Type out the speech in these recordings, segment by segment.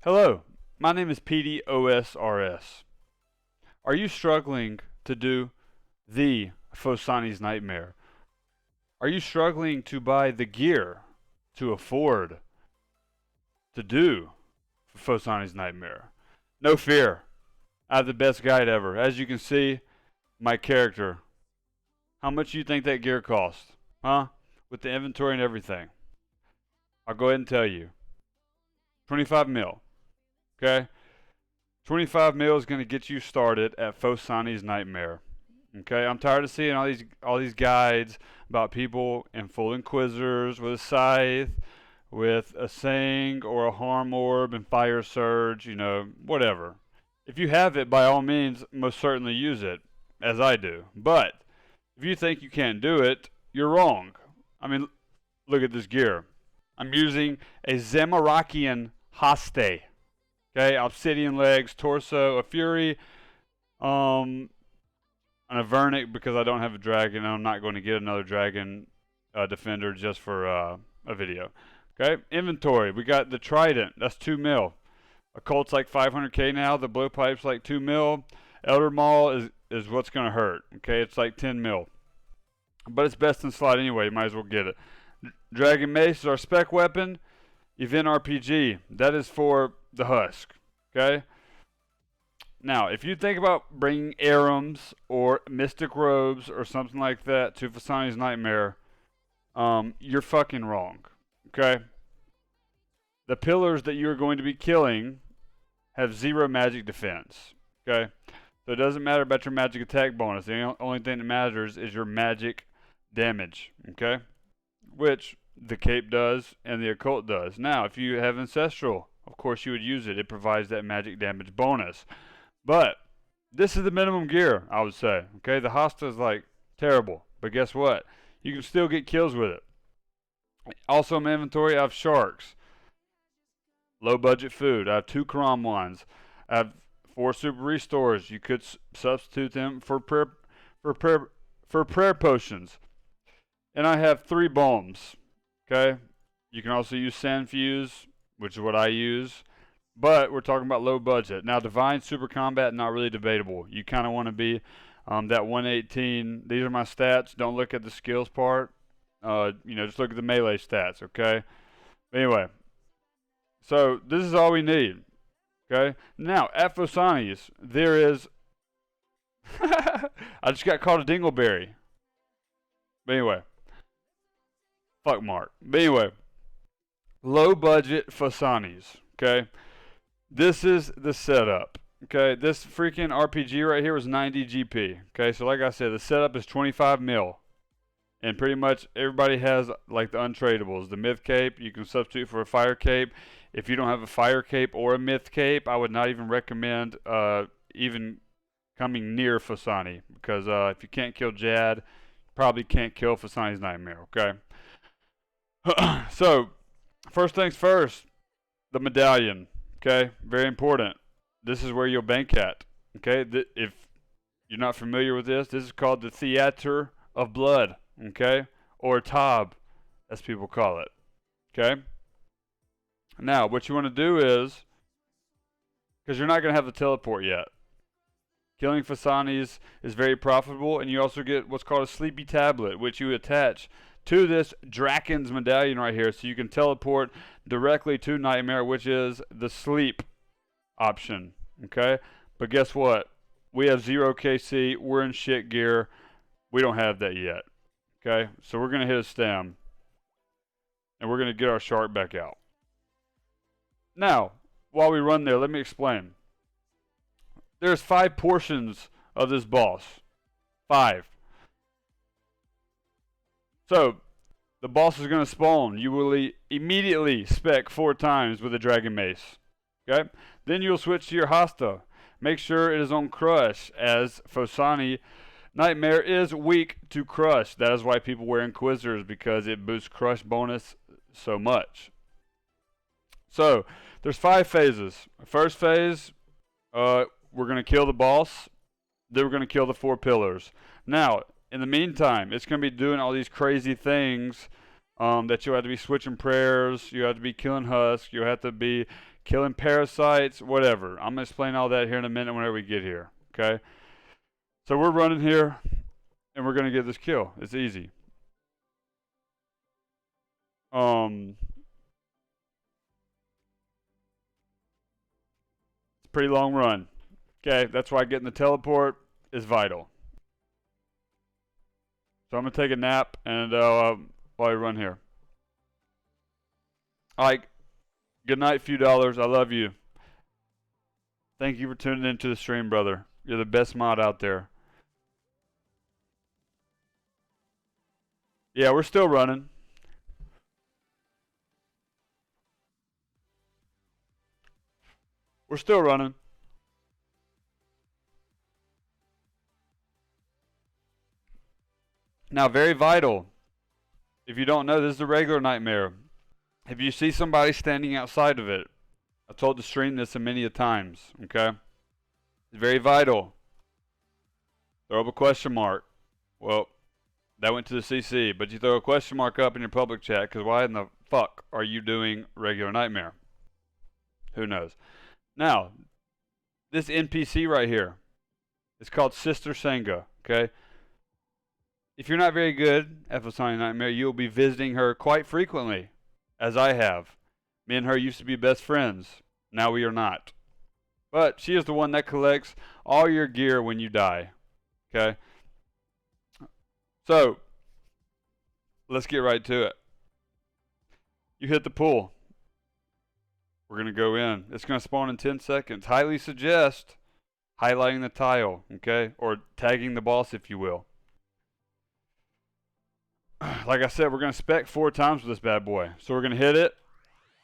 Hello, my name is PDOSRS. Are you struggling to do the PHOSANI'S nightmare? Are you struggling to buy the gear to afford to do PHOSANI'S nightmare? No fear, I have the best guide ever. As you can see, my character. How much do you think that gear costs? Huh? With the inventory and everything. I'll go ahead and tell you. 25 mil. Okay? 25 mil is going to get you started at PHOSANI'S nightmare. Okay, I'm tired of seeing all these guides about people in full inquisitors with a scythe, with a sing or a harm orb and fire surge, whatever. If you have it, by all means, most certainly use it, as I do. But if you think you can't do it, you're wrong. I mean, look at this gear. I'm using a Zamarakian Haste. Okay, obsidian legs, torso, a fury, an Avernic because I don't have a dragon. And I'm not going to get another dragon defender just for a video. Okay, inventory. We got the Trident. That's 2 mil. Occult's like 500k now. The Blowpipe's like 2 mil. Elder Maul is what's going to hurt. Okay, it's like 10 mil. But it's best in slot anyway. You might as well get it. Dragon Mace is our spec weapon. Event RPG. That is for the husk. Okay? Now, if you think about bringing Arums or Mystic Robes or something like that to PHOSANI'S Nightmare, you're fucking wrong. Okay? The pillars that you're going to be killing have 0 magic defense. Okay? So it doesn't matter about your magic attack bonus. The only thing that matters is your magic damage. Okay? Which the cape does and the occult does. Now, if you have ancestral, of course you would use it. It provides that magic damage bonus. But this is the minimum gear, I would say. Okay, the Hasta is like terrible, but guess what? You can still get kills with it. Also in my inventory, I have sharks, low budget food. I have 2 Karam ones. I have 4 super restores. You could substitute them for prayer potions. And I have 3 bombs. Okay, you can also use sand fuse, which is what I use. But we're talking about low budget. Now, Divine Super Combat, not really debatable. You kind of want to be that 118. These are my stats. Don't look at the skills part. Just look at the melee stats, okay? Anyway, so this is all we need, okay? Now, at PHOSANI'S, there is... I just got called a dingleberry. But anyway. Fuck Mark. But anyway, low budget PHOSANI'S, okay? This is the setup, okay? This freaking RPG right here was 90 GP, okay? So like I said, the setup is 25 mil. And pretty much everybody has like the untradables. The myth cape, you can substitute for a fire cape. If you don't have a fire cape or a myth cape, I would not even recommend even coming near PHOSANI. Because if you can't kill Jad, you probably can't kill PHOSANI'S Nightmare, okay? So, first things first, the medallion, okay? Very important. This is where you'll bank at, okay? If you're not familiar with this is called the Theater of Blood, okay? Or Tab, as people call it, okay? Now, what you want to do is, because you're not going to have the teleport yet, killing PHOSANI'S is very profitable, and you also get what's called a Sleepy Tablet, which you attach to this Draken's medallion right here, so you can teleport directly to Nightmare, which is the sleep option, okay? But guess what? We have 0 KC, we're in shit gear, we don't have that yet, okay? So we're going to hit a stem, and we're going to get our shark back out. Now, while we run there, let me explain. There's 5 portions of this boss. 5. So, the boss is going to spawn. You will immediately spec 4 times with a Dragon Mace. Okay? Then you'll switch to your Hasta. Make sure it is on Crush, as PHOSANI Nightmare is weak to Crush. That is why people wear Inquisitors, because it boosts Crush bonus so much. So, there's 5 phases. First phase, we're going to kill the boss. Then we're going to kill the 4 pillars. Now, in the meantime, it's going to be doing all these crazy things that you'll have to be switching prayers, you have to be killing husks, you'll have to be killing parasites, whatever. I'm going to explain all that here in a minute whenever we get here, okay? So we're running here, and we're going to get this kill. It's easy. It's a pretty long run. Okay, that's why getting the teleport is vital. So I'm going to take a nap, and while I run here. Alright, good night, few dollars. I love you. Thank you for tuning into the stream, brother. You're the best mod out there. Yeah, we're still running. We're still running. Now, very vital. If you don't know, this is a regular nightmare. If you see somebody standing outside of it, I've told the stream this many a times, okay? It's very vital. Throw up a question mark. Well, that went to the CC, but you throw a question mark up in your public chat, because why in the fuck are you doing regular nightmare? Who knows? Now, this NPC right here is called Sister Senga, okay? If you're not very good at PHOSANI'S Nightmare, you'll be visiting her quite frequently, as I have. Me and her used to be best friends. Now we are not. But she is the one that collects all your gear when you die, okay? So, let's get right to it. You hit the pool. We're going to go in. It's going to spawn in 10 seconds. Highly suggest highlighting the tile, okay? Or tagging the boss, if you will. Like I said, we're going to spec 4 times with this bad boy. So we're going to hit it.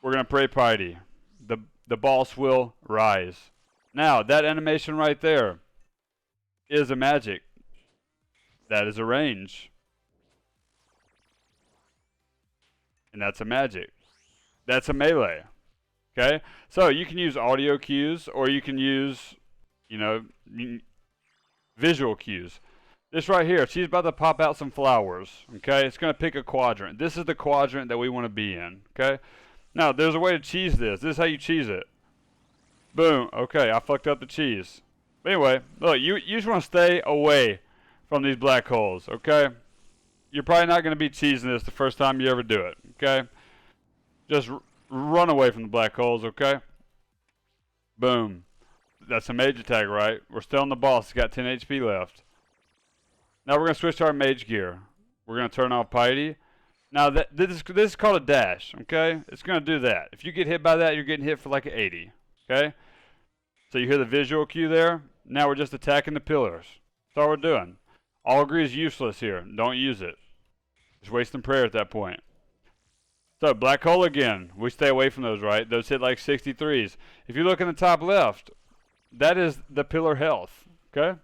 We're going to pray piety. The boss will rise. Now, that animation right there is a magic. That is a range. And that's a magic. That's a melee. Okay? So you can use audio cues, or you can use, visual cues. This right here, she's about to pop out some flowers, okay? It's going to pick a quadrant. This is the quadrant that we want to be in, okay? Now, there's a way to cheese this. This is how you cheese it. Boom. Okay, I fucked up the cheese. But anyway, look, you just want to stay away from these black holes, okay? You're probably not going to be cheesing this the first time you ever do it, okay? Just run away from the black holes, okay? Boom. That's a mage attack, right? We're still on the boss. He's got 10 HP left. Now we're going to switch to our mage gear. We're going to turn off piety. Now this is called a dash, okay? It's going to do that. If you get hit by that, you're getting hit for like an 80, okay? So you hear the visual cue there. Now we're just attacking the pillars. That's all we're doing. All agree is useless here. Don't use it. Just wasting prayer at that point. So black hole again. We stay away from those, right? Those hit like 63s. If you look in the top left, that is the pillar health, okay?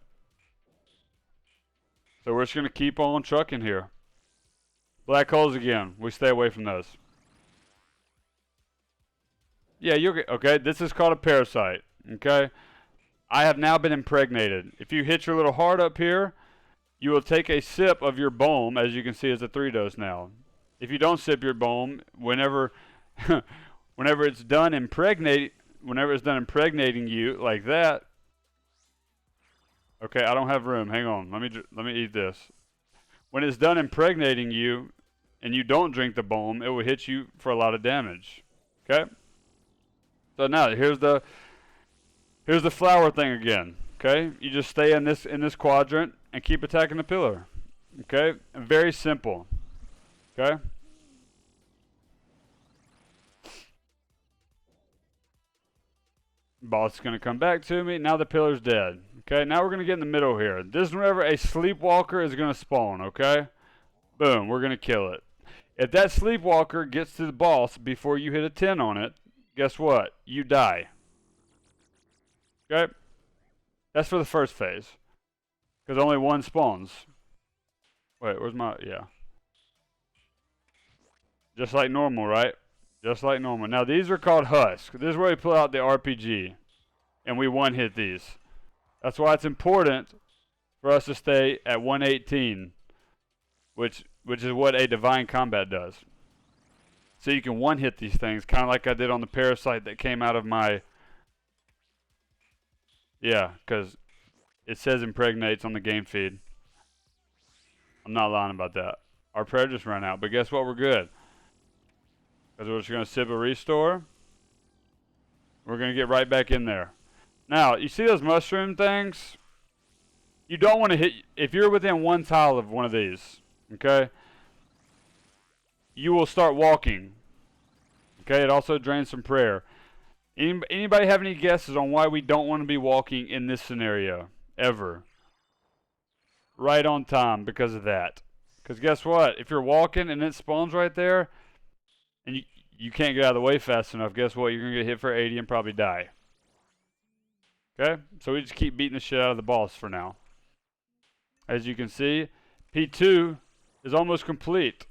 So we're just going to keep on trucking here. Black holes again. We stay away from those. Yeah, you'll get, okay, this is called a parasite, okay? I have now been impregnated. If you hit your little heart up here, you will take a sip of your BOEM, as you can see, it's a 3 dose now. If you don't sip your BOEM, whenever it's done impregnating you like that. Okay, I don't have room. Hang on. Let me eat this. When it's done impregnating you and you don't drink the BOEM, it will hit you for a lot of damage. Okay? So now here's the flower thing again. Okay? You just stay in this quadrant and keep attacking the pillar. Okay? Very simple. Okay? Boss is going to come back to me. Now the pillar's dead. Okay, now we're going to get in the middle here. This is whenever a sleepwalker is going to spawn, okay? Boom, we're going to kill it. If that sleepwalker gets to the boss before you hit a 10 on it, guess what? You die. Okay? That's for the first phase. Because only one spawns. Wait, where's my... Yeah. Just like normal, right? Just like normal. Now, these are called husks. This is where we pull out the RPG. And we one-hit these. That's why it's important for us to stay at 118, which is what a divine combat does. So you can one-hit these things, kind of like I did on the parasite that came out of my... Yeah, because it says impregnates on the game feed. I'm not lying about that. Our prayer just ran out, but guess what? We're good. Because we're just going to sip a restore. We're going to get right back in there. Now, you see those mushroom things? You don't want to hit... If you're within one tile of one of these, okay, you will start walking. Okay, it also drains some prayer. Anybody have any guesses on why we don't want to be walking in this scenario? Ever. Right on time because of that. Because guess what? If you're walking and it spawns right there, and you can't get out of the way fast enough, guess what? You're going to get hit for 80 and probably die. Okay? So we just keep beating the shit out of the boss for now. As you can see, P2 is almost complete.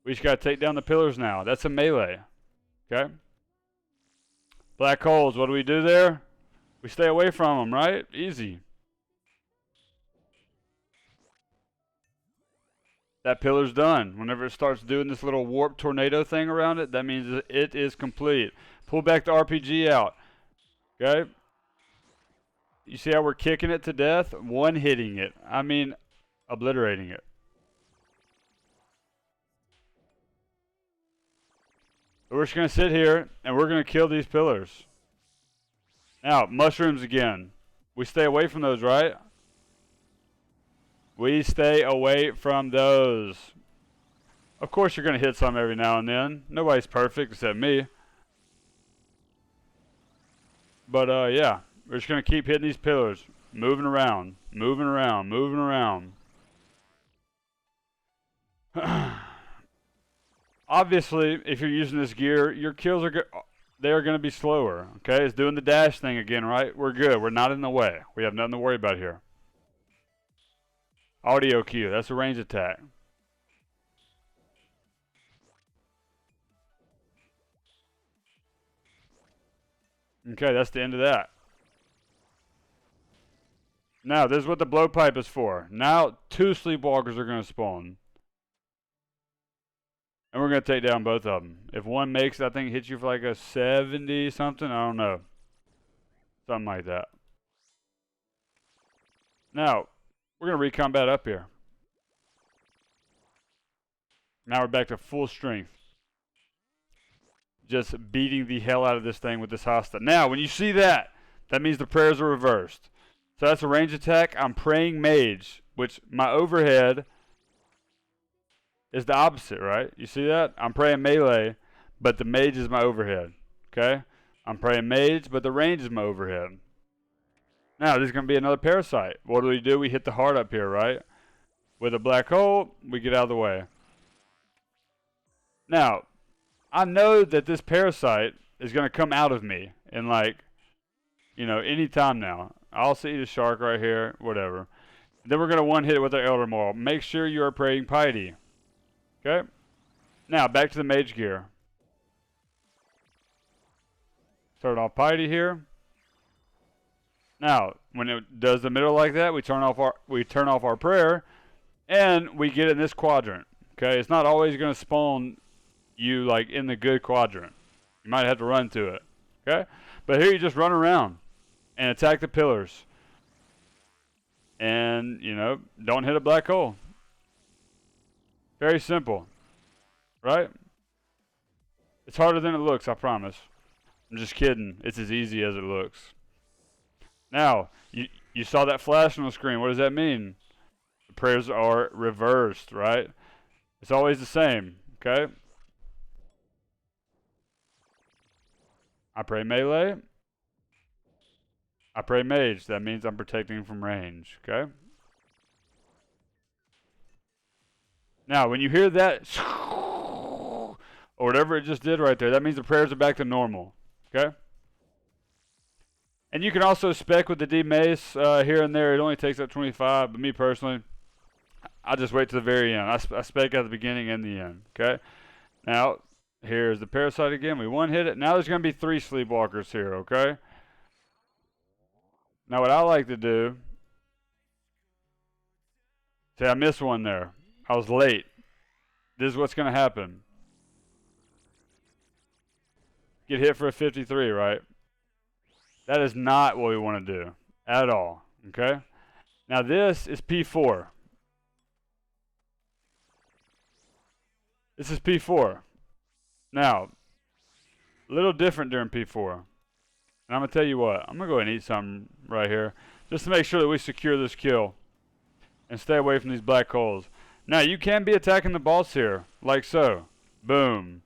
We just got to take down the pillars now. That's a melee. Okay? Black holes, what do we do there? We stay away from them, right? Easy. That pillar's done. Whenever it starts doing this little warp tornado thing around it, that means it is complete. Pull back the RPG out. Okay? You see how we're kicking it to death? One hitting it. I mean, obliterating it. We're just going to sit here, and we're going to kill these pillars. Now, mushrooms again. We stay away from those, right? We stay away from those. Of course you're going to hit some every now and then. Nobody's perfect except me. But, yeah. We're just going to keep hitting these pillars. Moving around. Moving around. Moving around. Obviously, if you're using this gear, your kills are they are going to be slower. Okay? It's doing the dash thing again, right? We're good. We're not in the way. We have nothing to worry about here. Audio cue. That's a range attack. Okay, that's the end of that. Now, this is what the blowpipe is for. Now, 2 sleepwalkers are going to spawn. And we're going to take down both of them. If one makes, I think, hits you for like a 70 something. I don't know. Something like that. Now, we're going to recombat up here. Now we're back to full strength. Just beating the hell out of this thing with this hosta. Now, when you see that, that means the prayers are reversed. So that's a range attack. I'm praying mage, which my overhead is the opposite, right? You see that? I'm praying melee, but the mage is my overhead. Okay? I'm praying mage, but the range is my overhead. Now, this is going to be another parasite. What do? We hit the heart up here, right? With a black hole, we get out of the way. Now, I know that this parasite is going to come out of me in like, any time now. I'll see the shark right here, whatever. Then we're going to one-hit it with our Elder Maul. Make sure you are praying piety. Okay? Now, back to the mage gear. Start off piety here. Now, when it does the middle like that, we turn off our prayer, and we get in this quadrant. Okay? It's not always going to spawn you like in the good quadrant. You might have to run to it. Okay? But here you just run around and attack the pillars. And, don't hit a black hole. Very simple. Right? It's harder than it looks, I promise. I'm just kidding. It's as easy as it looks. Now, you saw that flash on the screen. What does that mean? The prayers are reversed, right? It's always the same, okay? I pray melee. I pray mage. That means I'm protecting from range, okay? Now, when you hear that, or whatever it just did right there, that means the prayers are back to normal, okay? And you can also spec with the D-Mace here and there. It only takes up 25, but me personally, I just wait to the very end. I spec at the beginning and the end, okay? Now, here's the parasite again. We one-hit it. Now there's going to be 3 sleepwalkers here, okay? Now what I like to do, see, I missed one there. I was late. This is what's going to happen. get hit for a 53, right? That is not what we want to do at all, okay? Now this is P4. This is P4. Now, a little different during P4. And I'm going to tell you what, I'm going to go ahead and eat something right here just to make sure that we secure this kill and stay away from these black holes. Now, you can be attacking the boss here, like so. Boom.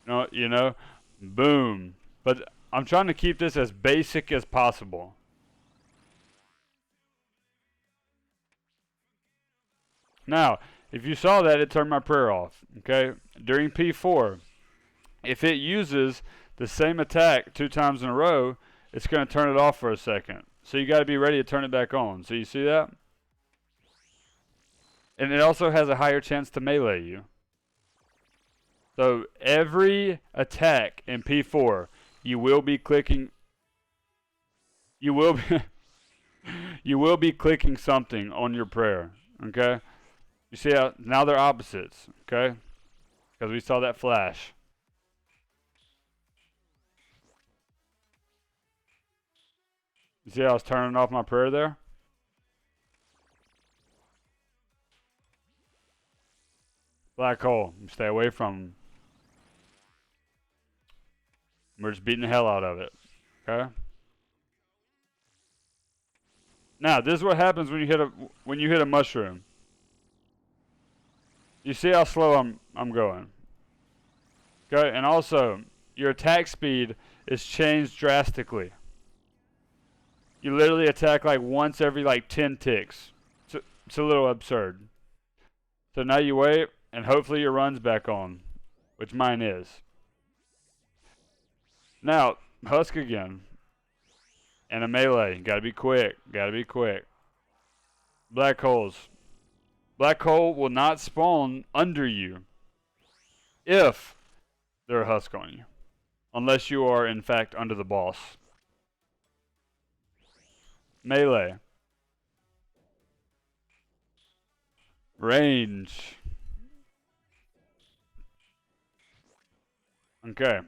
You know, boom. But I'm trying to keep this as basic as possible. Now, if you saw that, it turned my prayer off, okay? During P4, if it uses the same attack 2 times in a row, it's going to turn it off for a second. So you got to be ready to turn it back on. So you see that? And it also has a higher chance to melee you. So every attack in P4, you will be clicking. You will be, you will be clicking something on your prayer. Okay. You see how now they're opposites. Okay. Because we saw that flash. You see how I was turning off my prayer there? Black hole. Stay away from them. We're just beating the hell out of it. Okay? Now, this is what happens when you hit a mushroom. You see how slow I'm going. Okay? And also, your attack speed is changed drastically. You literally attack like once every like 10 ticks. It's a little absurd. So now you wait, and hopefully your run's back on, which mine is. Now, husk again. And a melee. Gotta be quick. Gotta be quick. Black holes. Black hole will not spawn under you if they're a husk on you. Unless you are, in fact, under the boss. Melee. Range. Okay.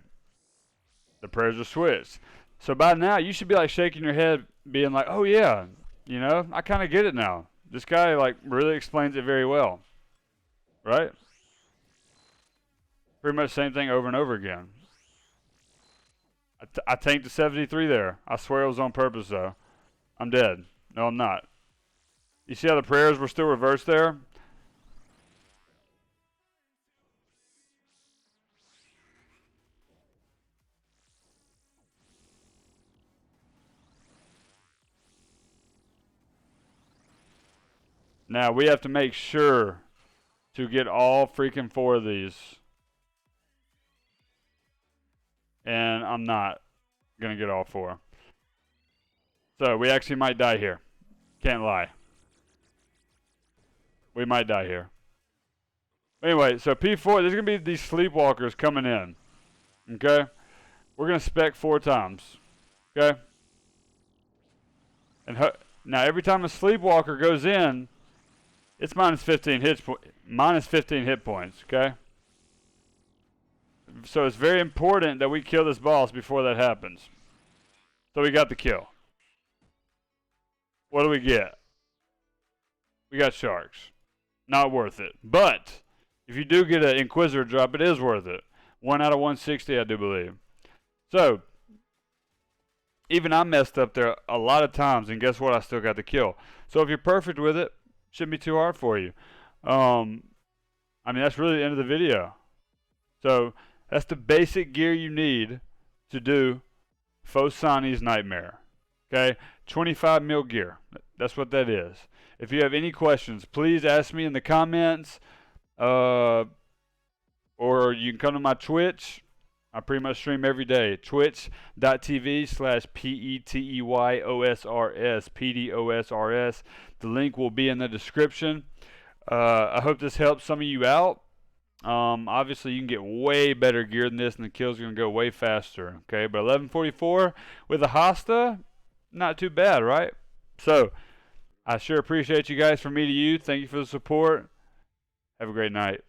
The prayers are switched. So by now, you should be like shaking your head, being like, oh yeah, you know, I kind of get it now. This guy like really explains it very well. Right? Pretty much the same thing over and over again. I tanked the 73 there. I swear it was on purpose though. I'm dead. No, I'm not. You see how the prayers were still reversed there? Now, we have to make sure to get all freaking 4 of these. And I'm not going to get all 4. So, we actually might die here. Can't lie. We might die here. Anyway, so P4, there's going to be these sleepwalkers coming in. Okay? We're going to spec 4 times. Okay? And now, every time a sleepwalker goes in, it's minus 15 hit points, okay? So it's very important that we kill this boss before that happens. So we got the kill. What do we get? We got sharks. Not worth it. But if you do get an Inquisitor drop, it is worth it. 1 out of 160, I do believe. So, even I messed up there a lot of times, and guess what? I still got the kill. So if you're perfect with it, shouldn't be too hard for you. I mean, that's really the end of the video. So, that's the basic gear you need to do PHOSANI'S Nightmare. Okay? 25 mil gear. That's what that is. If you have any questions, please ask me in the comments. Or you can come to my Twitch. I pretty much stream every day. Twitch.tv/PETEYOSRS. PDOSRS. The link will be in the description. I hope this helps some of you out. Obviously, you can get way better gear than this, and the kills are going to go way faster. Okay, but 1144 with a Hosta, not too bad, right? So, I sure appreciate you guys. From me to you, thank you for the support. Have a great night.